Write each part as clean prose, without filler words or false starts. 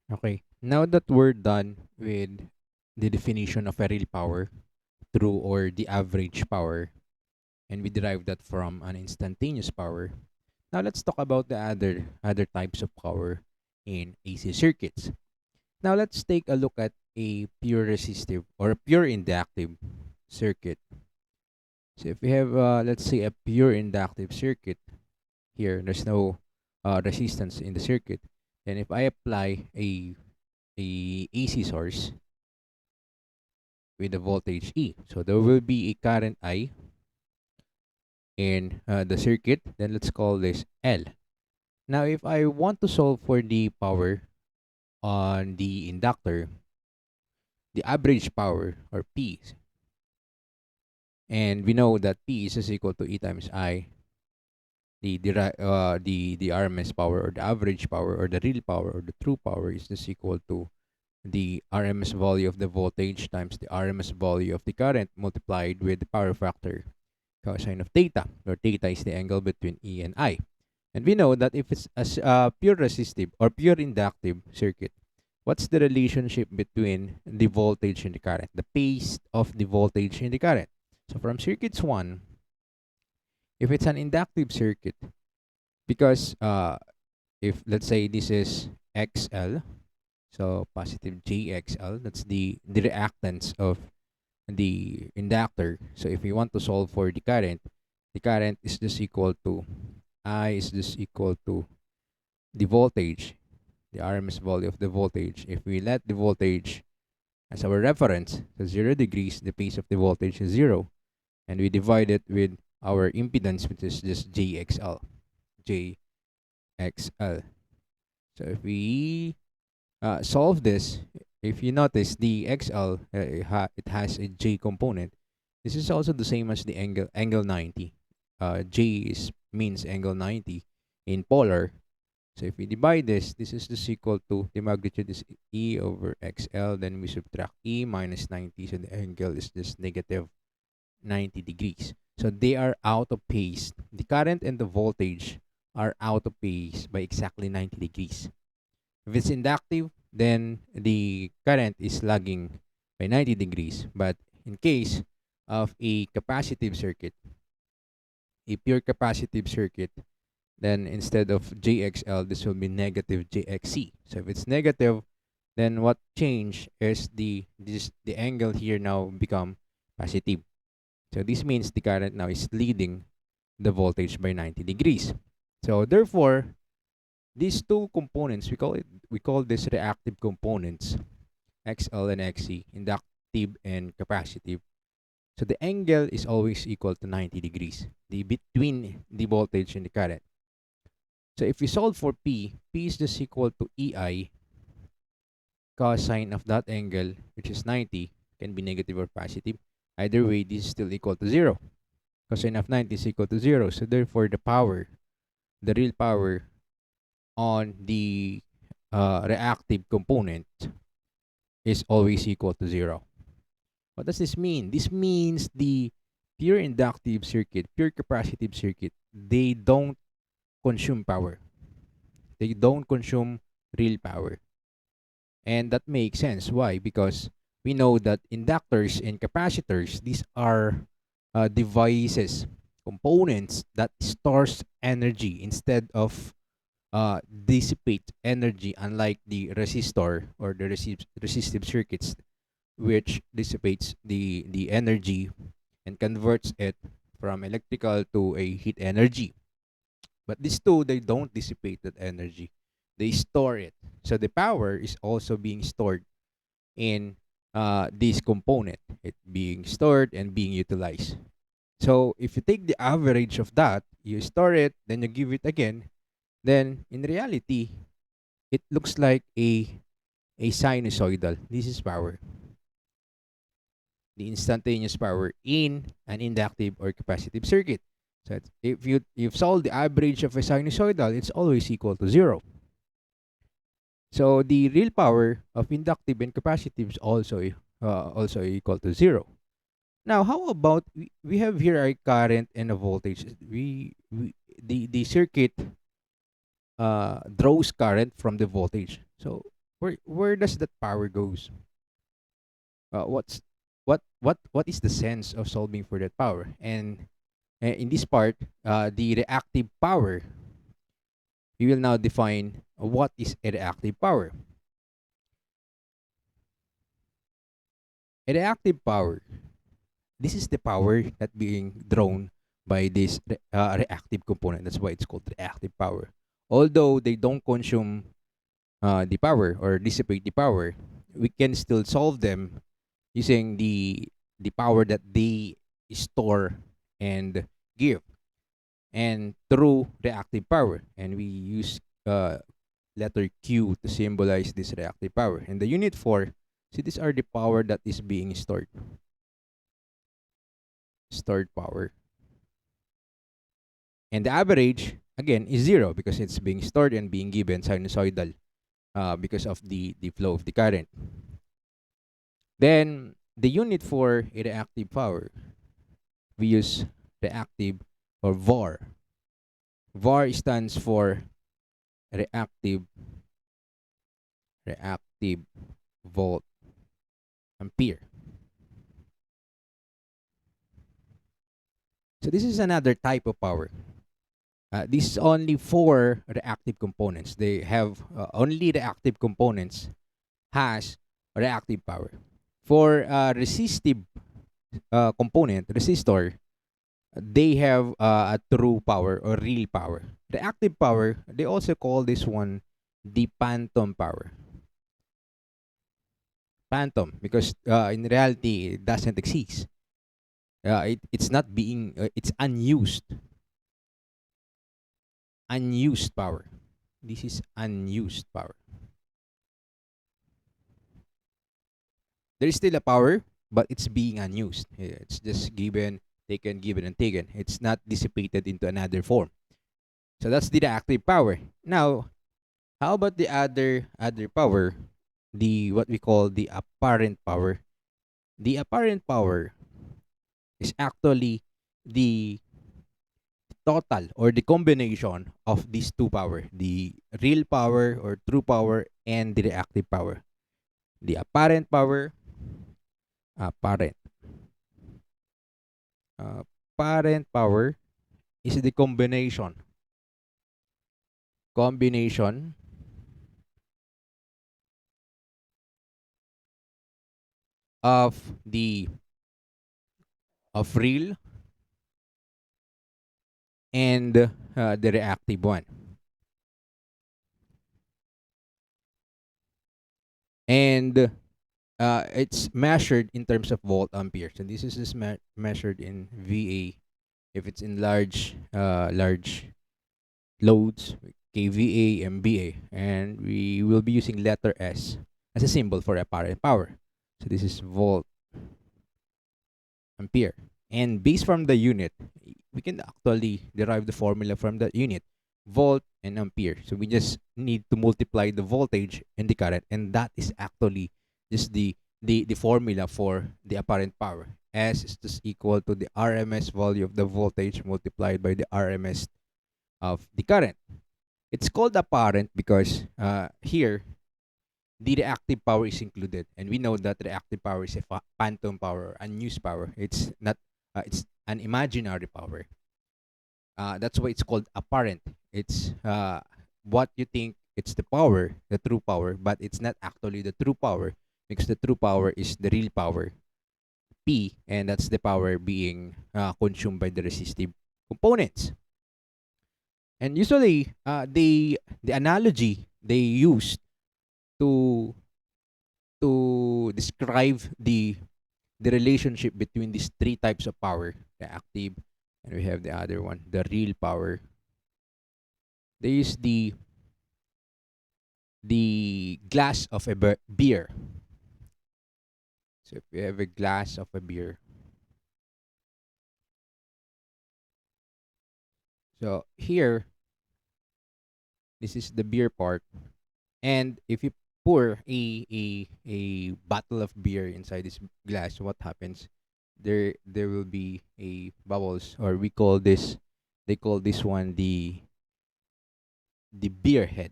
Okay, now that we're done with the definition of a real power, true or the average power, and we derive that from an instantaneous power, now let's talk about the other types of power in AC circuits. Now let's take a look at a pure resistive or a pure inductive circuit. So if we have, let's say, a pure inductive circuit here, there's no resistance in the circuit. Then if I apply a AC source with a voltage E. So there will be a current I in the circuit. Then let's call this L. Now, if I want to solve for the power on the inductor, the average power or P, and we know that P is just equal to E times I, the RMS power or the average power or the real power or the true power is just equal to the RMS value of the voltage times the RMS value of the current multiplied with the power factor cosine of theta, where theta is the angle between E and I. And we know that if it's a pure resistive or pure inductive circuit, what's the relationship between the voltage and the current, the pace of the voltage and the current? So from circuits 1, if it's an inductive circuit, because if let's say this is XL, so positive JXL, that's the reactance of the inductor. So if we want to solve for the current is just equal to I is just equal to the voltage, the RMS value of the voltage. If we let the voltage as our reference, so 0 degrees, the pace of the voltage is 0. And we divide it with our impedance, which is just JXL. JXL. So if we solve this, if you notice the XL, it has a J component. This is also the same as the angle 90. J is means angle 90 in polar. So if we divide this, this is just equal to the magnitude is E over XL. Then we subtract E minus 90. So the angle is just negative 90 degrees. So they are out of phase. The current and the voltage are out of phase by exactly 90 degrees. If it's inductive, then the current is lagging by 90 degrees. But in case of a capacitive circuit, a pure capacitive circuit, then instead of JXL, this will be negative JXC. So if it's negative, then what change is the angle here now become positive. So this means the current now is leading the voltage by 90 degrees. So therefore, these two components, we call this reactive components, XL and XC, inductive and capacitive. So the angle is always equal to 90 degrees, the between the voltage and the current. So if we solve for P is just equal to EI cosine of that angle, which is 90, can be negative or positive. Either way, this is still equal to 0. Cosine of 90 is equal to 0. So therefore, the power, the real power on the reactive component is always equal to 0. What does this mean? This means the pure inductive circuit, pure capacitive circuit, they don't consume power. They don't consume real power. And that makes sense. Why? Because we know that inductors and capacitors, these are devices, components that stores energy instead of dissipate energy, unlike the resistor or the resistive circuits, which dissipates the energy and converts it from electrical to a heat energy. But these two, they don't dissipate that energy. They store it. So the power is also being stored in this component. It being stored and being utilized. So if you take the average of that, you store it, then you give it again, then in reality, it looks like a sinusoidal. This is power. The instantaneous power in an inductive or capacitive circuit. So if you've solved the average of a sinusoidal, it's always equal to 0. So the real power of inductive and capacitive is also equal to 0. Now, how about we have here a current and a voltage. The circuit draws current from the voltage. So Where does that power goes? What's what is the sense of solving for that power? And in this part, the reactive power, we will now define what is a reactive power. A reactive power, this is the power that being drawn by this reactive component. That's why it's called reactive power. Although they don't consume the power or dissipate the power, we can still solve them using the power that they store and give, and through reactive power. And we use letter Q to symbolize this reactive power. And the unit for, see, these are the power that is being stored power. And the average, again, is zero because it's being stored and being given sinusoidal because of the flow of the current. Then the unit for a reactive power, we use reactive or VAR. VAR stands for reactive reactive volt ampere. So this is another type of power. This is only for reactive components. They have only reactive components has reactive power. For resistive component, resistor, they have a true power or real power. Reactive power, they also call this one the phantom power. Phantom, because in reality, it doesn't exist. It's not being, it's unused power. This is unused power. There is still a power, but it's being unused. It's just given, taken, given, and taken. It's not dissipated into another form. So that's the reactive power. Now, how about the other power, the what we call the apparent power? The apparent power is actually the total or the combination of these two power, the real power or true power and the reactive power. The apparent power, apparent apparent power is the combination of the of real and the reactive one. And it's measured in terms of volt ampere. So this is just measured in VA if it's in large loads, kVA, MVA, and we will be using letter S as a symbol for apparent power. So this is volt ampere. And based from the unit, we can actually derive the formula from that unit, volt and ampere. So we just need to multiply the voltage and the current, and that is actually just the formula for the apparent power. S is just equal to the RMS value of the voltage multiplied by the RMS of the current. It's called apparent because here the reactive power is included, and we know that reactive power is a phantom power, unused power. It's not. It's an imaginary power. That's why it's called apparent. It's what you think it's the power, the true power, but it's not actually the true power because the true power is the real power, P, and that's the power being consumed by the resistive components. And usually, the analogy they use to describe the relationship between these three types of power, the active, and we have the other one, the real power. They use the glass of a beer. So if you have a glass of a beer, so here this is the beer part, and if you pour a bottle of beer inside this glass, what happens? There will be a bubbles, or we call this, they call this one the beer head.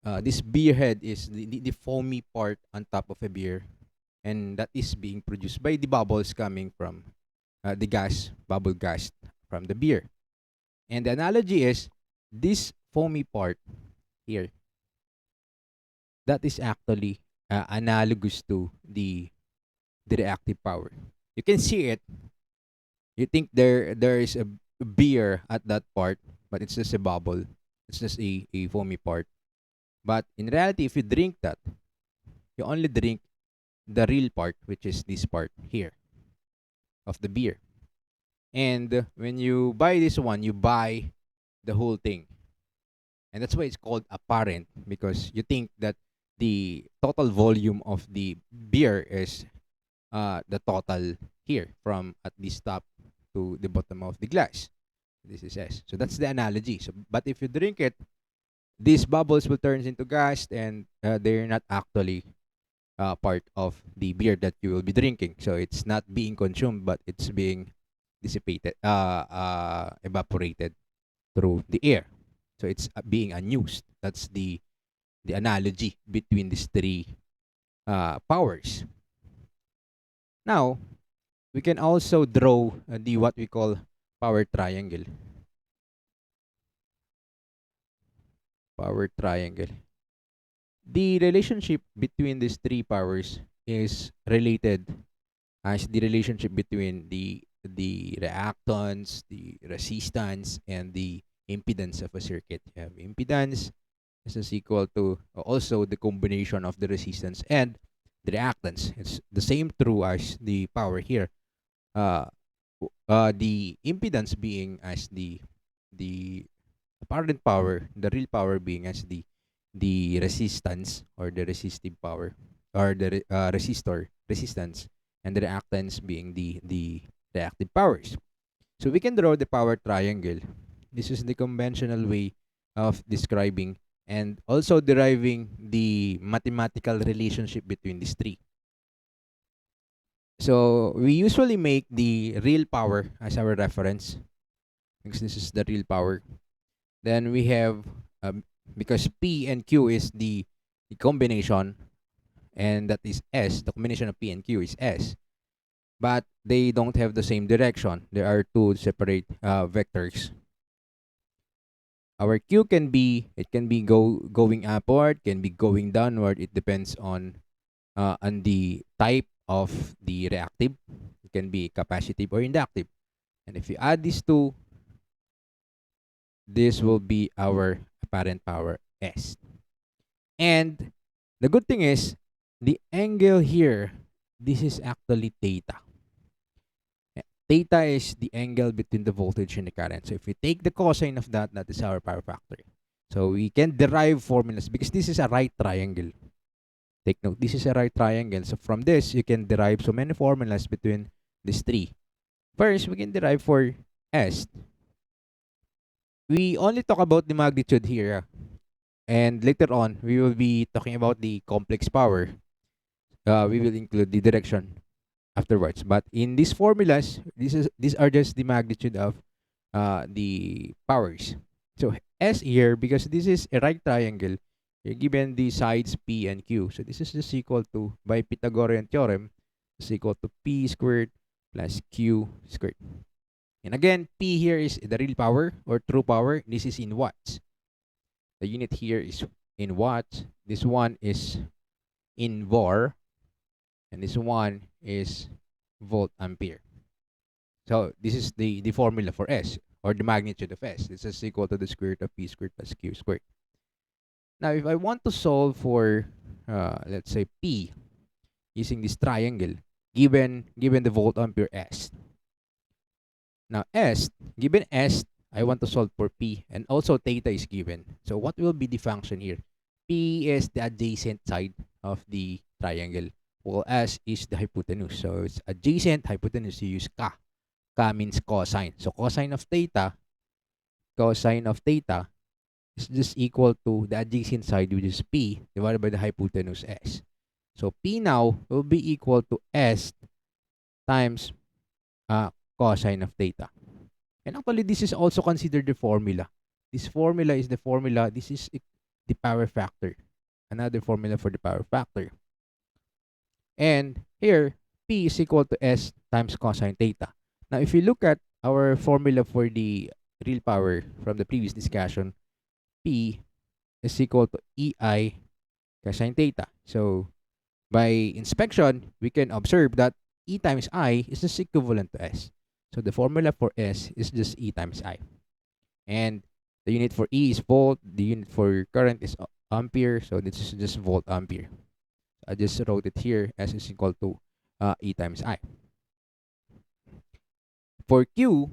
this beer head is the foamy part on top of a beer, and that is being produced by the bubbles coming from the gas, bubble gas from the beer. And the analogy is this foamy part here, that is actually analogous to the reactive power. You can see it. You think there is a beer at that part, but it's just a bubble. It's just a foamy part. But in reality, if you drink that, you only drink the real part, which is this part here of the beer. And when you buy this one, you buy the whole thing. And that's why it's called apparent, because you think that the total volume of the beer is the total here from at least top to the bottom of the glass. This is S. So that's the analogy. So, but if you drink it, these bubbles will turn into gas, and they're not actually part of the beer that you will be drinking. So it's not being consumed, but it's being dissipated, evaporated through the air. So it's being unused. That's the analogy between these three powers. Now, we can also draw the what we call power triangle. Power triangle. The relationship between these three powers is related as the relationship between the reactance, the resistance, and the impedance of a circuit. You have impedance is equal to also the combination of the resistance and the reactance. It's the same true as the power here. Uh, the impedance being as the apparent power, the real power being as the resistance or the resistive power, or the resistor resistance, and the reactance being the reactive powers. So we can draw the power triangle. This is the conventional way of describing and also deriving the mathematical relationship between these three. So we usually make the real power as our reference, because this is the real power. Then we have, because P and Q is the combination, and that is S. The combination of P and Q is S, but they don't have the same direction. There are two separate vectors. Our Q can be, it can be going upward, can be going downward. It depends on the type of the reactive. It can be capacitive or inductive. And if you add these two, this will be our apparent power S. And the good thing is, the angle here, this is actually theta. Theta is the angle between the voltage and the current. So if we take the cosine of that, that is our power factor. So we can derive formulas because this is a right triangle. Take note, this is a right triangle. So from this, you can derive so many formulas between these three. First, we can derive for S. We only talk about the magnitude here. And later on, we will be talking about the complex power. We will include the direction afterwards. But in these formulas, these are just the magnitude of the powers. So S here, because this is a right triangle, you're given the sides P and Q. So this is just equal to, by Pythagorean theorem, is equal to P squared plus Q squared. And again, P here is the real power or true power. This is in watts. The unit here is in watts. This one is in var. And this one is volt ampere. So this is the formula for S, or the magnitude of S. This is equal to the square root of P squared plus Q squared. Now, if I want to solve for, let's say, P using this triangle, given the volt ampere S. Now, given S, I want to solve for P, and also theta is given. So what will be the function here? P is the adjacent side of the triangle, while S is the hypotenuse. So it's adjacent, hypotenuse, you use K. K means cosine. So cosine of theta is just equal to the adjacent side, which is P, divided by the hypotenuse S. So P now will be equal to S times cosine of theta. And actually, this is also considered the formula. This formula is the formula. This the power factor. Another formula for the power factor. And here, P is equal to S times cosine theta. Now, if you look at our formula for the real power from the previous discussion, P is equal to EI cosine theta. So, by inspection, we can observe that E times I is just equivalent to S. So, the formula for S is just E times I. And the unit for E is volt, the unit for current is ampere, so this is just volt ampere. I just wrote it here as is equal to E times I. For Q,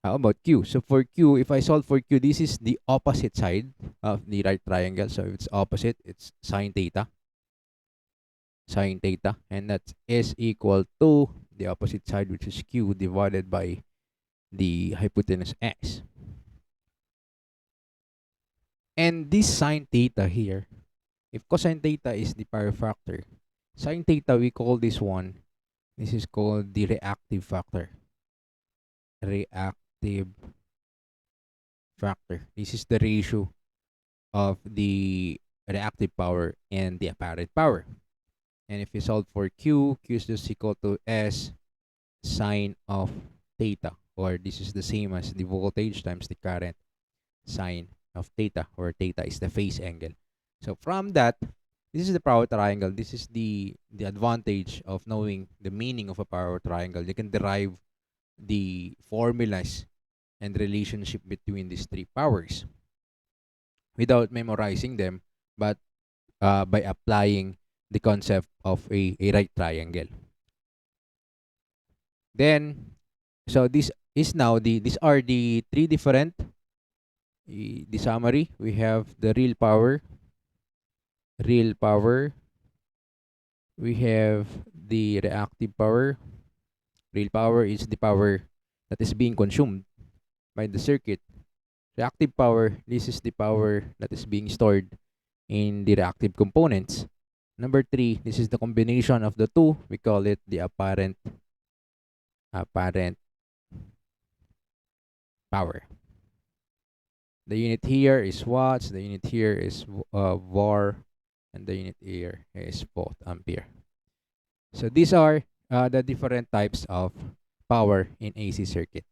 how about Q? So for Q, if I solve for Q, this is the opposite side of the right triangle. So if it's opposite, it's sine theta. Sine theta. And that is equal to the opposite side, which is Q, divided by the hypotenuse X. And this sine theta here, if cosine theta is the power factor, sine theta, we call this one, this is called the reactive factor. Reactive factor. This is the ratio of the reactive power and the apparent power. And if you solve for Q, Q is just equal to S sine of theta, or this is the same as the voltage times the current sine of theta, or theta is the phase angle. So from that, this is the power triangle. This is the advantage of knowing the meaning of a power triangle. You can derive the formulas and relationship between these three powers without memorizing them, but by applying the concept of a right triangle. Then, so this is now these are the three different, the summary. We have the real power, we have the reactive power. Real power is the power that is being consumed by the circuit. Reactive power, this is the power that is being stored in the reactive components. Number 3, this is the combination of the two. We call it the apparent power. The unit here is watts, the unit here is var, and the unit here is volt ampere. So these are the different types of power in AC circuit.